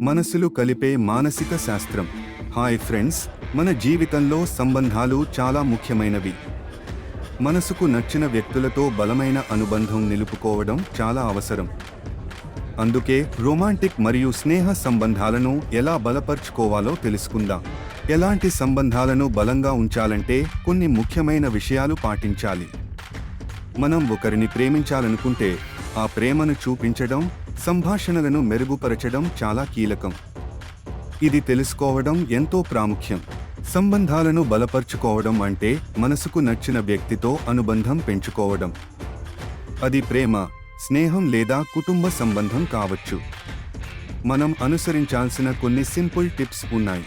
మనసులు కలిపే మానసిక శాస్త్రం. హాయ్ ఫ్రెండ్స్, మన జీవితంలో సంబంధాలు చాలా ముఖ్యమైనవి. మనసుకు నచ్చిన వ్యక్తులతో బలమైన అనుబంధం నిలుపుకోవడం చాలా అవసరం. అందుకే రొమాంటిక్ మరియు స్నేహ సంబంధాలను ఎలా బలపర్చుకోవాలో తెలుసుకుందాం. ఎలాంటి సంబంధాలను బలంగా ఉంచాలంటే కొన్ని ముఖ్యమైన విషయాలు పాటించాలి. మనం ఒకరిని ప్రేమించాలనుకుంటే ఆ ప్రేమను చూపించడం, సంభాషణలను మెరుగుపరచడం చాలా కీలకం. ఇది తెలుసుకోవడం ఎంతో ప్రాముఖ్యం. సంబంధాలను బలపర్చుకోవడం అంటే మనసుకు నచ్చిన వ్యక్తితో అనుబంధం పెంచుకోవడం. అది ప్రేమ, స్నేహం లేదా కుటుంబ సంబంధం కావచ్చు. మనం అనుసరించాల్సిన కొన్ని సింపుల్ టిప్స్ ఉన్నాయి.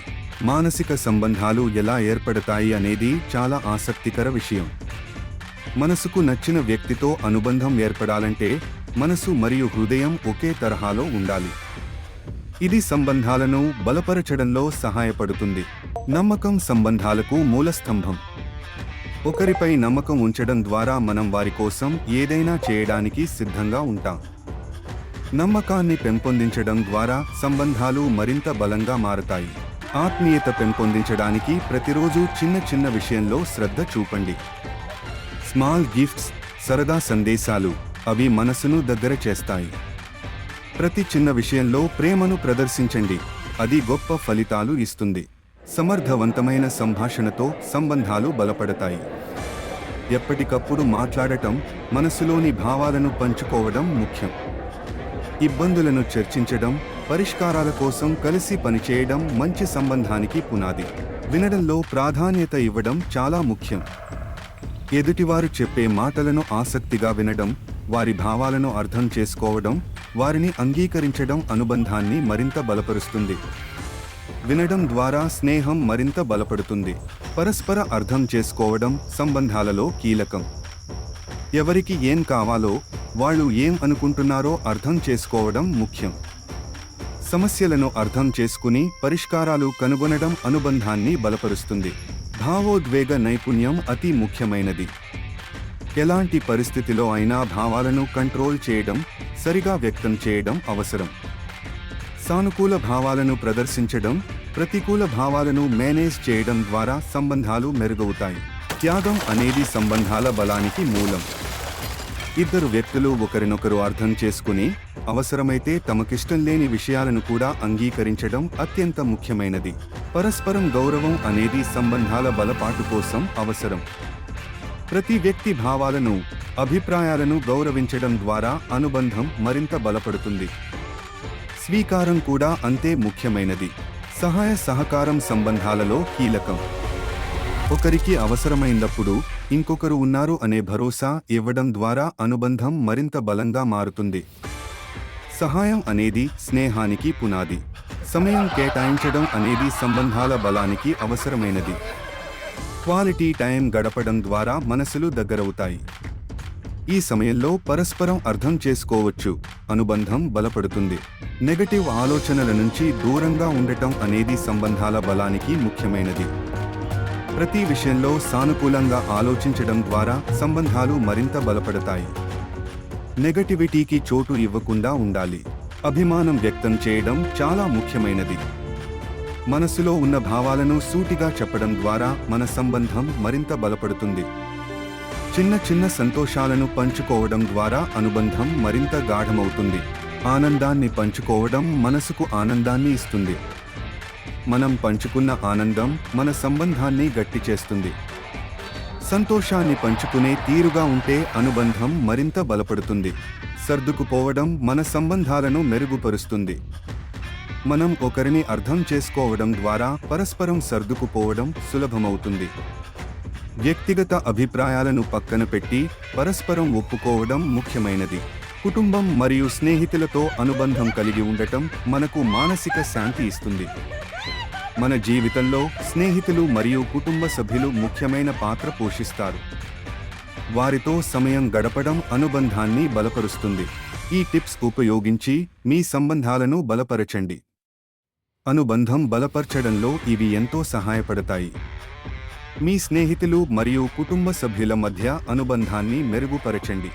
మానసిక సంబంధాలు ఎలా ఏర్పడతాయి అనేది చాలా ఆసక్తికర విషయం. మనసుకు నచ్చిన వ్యక్తితో అనుబంధం ఏర్పడాలంటే మనసు మరియు హృదయం ఒకే తరహాలో ఉండాలి. ఇది సంబంధాలను బలపరచడంలో సహాయపడుతుంది. నమ్మకం సంబంధాలకు మూలస్తంభం. ఒకరిపై నమ్మకం ఉంచడం ద్వారా మనం వారి కోసం ఏదైనా చేయడానికి సిద్ధంగా ఉంటాం. నమ్మకాన్ని పెంపొందించడం ద్వారా సంబంధాలు మరింత బలంగా మారతాయి. ఆత్మీయత పెంపొందించడానికి ప్రతిరోజు చిన్న చిన్న విషయంలో శ్రద్ధ చూపండి. స్మాల్ గిఫ్ట్స్, సరదా సందేశాలు, అవి మనసును దగ్గర చేస్తాయి. ప్రతి చిన్న విషయంలో ప్రేమను ప్రదర్శించండి, అది గొప్ప ఫలితాలు ఇస్తుంది. సమర్థవంతమైన సంభాషణతో సంబంధాలు బలపడతాయి. ఎప్పటికప్పుడు మాట్లాడటం, మనసులోని భావాలను పంచుకోవడం ముఖ్యం. ఇబ్బందులను చర్చించడం, పరిష్కారాల కోసం కలిసి పనిచేయడం మంచి సంబంధానికి పునాది. వినడంలో ప్రాధాన్యత ఇవ్వడం చాలా ముఖ్యం. ఎదుటివారు చెప్పే మాటలను ఆసక్తిగా వినడం, వారి భావాలను అర్థం చేసుకోవడం, వారిని అంగీకరించడం అనుబంధాన్ని మరింత బలపరుస్తుంది. వినడం ద్వారా స్నేహం మరింత బలపడుతుంది. పరస్పర అర్థం చేసుకోవడం సంబంధాలలో కీలకం. ఎవరికి ఏం కావాలో, వాళ్ళు ఏం అనుకుంటున్నారో అర్థం చేసుకోవడం ముఖ్యం. సమస్యలను అర్థం చేసుకుని పరిష్కారాలు కనుగొనడం అనుబంధాన్ని బలపరుస్తుంది. భావోద్వేగ నైపుణ్యం అతి ముఖ్యమైనది. ఎలాంటి పరిస్థితిలో అయినా భావాలను కంట్రోల్ చేయడం, సరిగా వ్యక్తం చేయడం అవసరం. సానుకూల భావాలను ప్రదర్శించడం, ప్రతికూల భావాలను మేనేజ్ చేయడం ద్వారా సంబంధాలు మెరుగవుతాయి. త్యాగం అనేది సంబంధాల బలానికి మూలం. ఇద్దరు వ్యక్తులు ఒకరినొకరు అర్థం చేసుకుని, అవసరమైతే తమకిష్టం లేని విషయాలను కూడా అంగీకరించడం అత్యంత ముఖ్యమైనది. పరస్పరం గౌరవం అనేది సంబంధాల బలపాటు కోసం అవసరం. ప్రతి వ్యక్తి భావాలను, అభిప్రాయాలను గౌరవించడం ద్వారా అనుబంధం మరింత బలపడుతుంది. స్వీకారం కూడా అంతే ముఖ్యమైనది. సహాయ సహకారం సంబంధాలలో కీలకం. ఒకరికి అవసరమైనప్పుడు ఇంకొకరు ఉన్నారు అనే భరోసా ఇవ్వడం ద్వారా అనుబంధం మరింత బలంగా మారుతుంది. సహాయం అనేది స్నేహానికి పునాది. సమయం కేటాయించడం అనేది సంబంధాల బలానికి అవసరమైనది. క్వాలిటీ టైం గడపడం ద్వారా మనసులు దగ్గరవుతాయి. ఈ సమయంలో పరస్పరం అర్థం చేసుకోవచ్చు, అనుబంధం బలపడుతుంది. నెగటివ్ ఆలోచనల నుంచి దూరంగా ఉండటం అనేది సంబంధాల బలానికి ముఖ్యమైనది. ప్రతి విషయంలో సానుకూలంగా ఆలోచించడం ద్వారా సంబంధాలు మరింత బలపడతాయి. నెగటివిటీకి చోటు ఇవ్వకుండా ఉండాలి. అభిమానం వ్యక్తం చేయడం చాలా ముఖ్యమైనది. మనసులో ఉన్న భావాలను సూటిగా చెప్పడం ద్వారా మన సంబంధం మరింత బలపడుతుంది. చిన్న చిన్న సంతోషాలను పంచుకోవడం ద్వారా అనుబంధం మరింత గాఢమవుతుంది. ఆనందాన్ని పంచుకోవడం మనసుకు ఆనందాన్ని ఇస్తుంది. మనం పంచుకున్న ఆనందం మన సంబంధాన్ని గట్టి చేస్తుంది. సంతోషాన్ని పంచుకునే తీరుగా ఉంటే అనుబంధం మరింత బలపడుతుంది. సర్దుకుపోవడం మన సంబంధాలను మెరుగుపరుస్తుంది. మనం ఒకరిని అర్థం చేసుకోవడం ద్వారా పరస్పరం సర్దుకుపోవడం సులభమవుతుంది. వ్యక్తిగత అభిప్రాయాలను పక్కన పెట్టి పరస్పరం ఒప్పుకోవడం ముఖ్యమైనది. కుటుంబం మరియు స్నేహితులతో అనుబంధం కలిగి ఉండటం మనకు మానసిక శాంతి ఇస్తుంది. మన జీవితంలో స్నేహితులు మరియు కుటుంబ సభ్యులు ముఖ్యమైన పాత్ర పోషిస్తారు. వారితో సమయం గడపడం అనుబంధాన్ని బలపరుస్తుంది. ఈ టిప్స్ ఉపయోగించి మీ సంబంధాలను బలపరచండి. అనుబంధం బలపరచడంలో ఇవి ఎంతో సహాయపడతాయి. మీ స్నేహితులు మరియు కుటుంబ సభ్యుల మధ్య అనుబంధాన్ని మెరుగుపరచండి.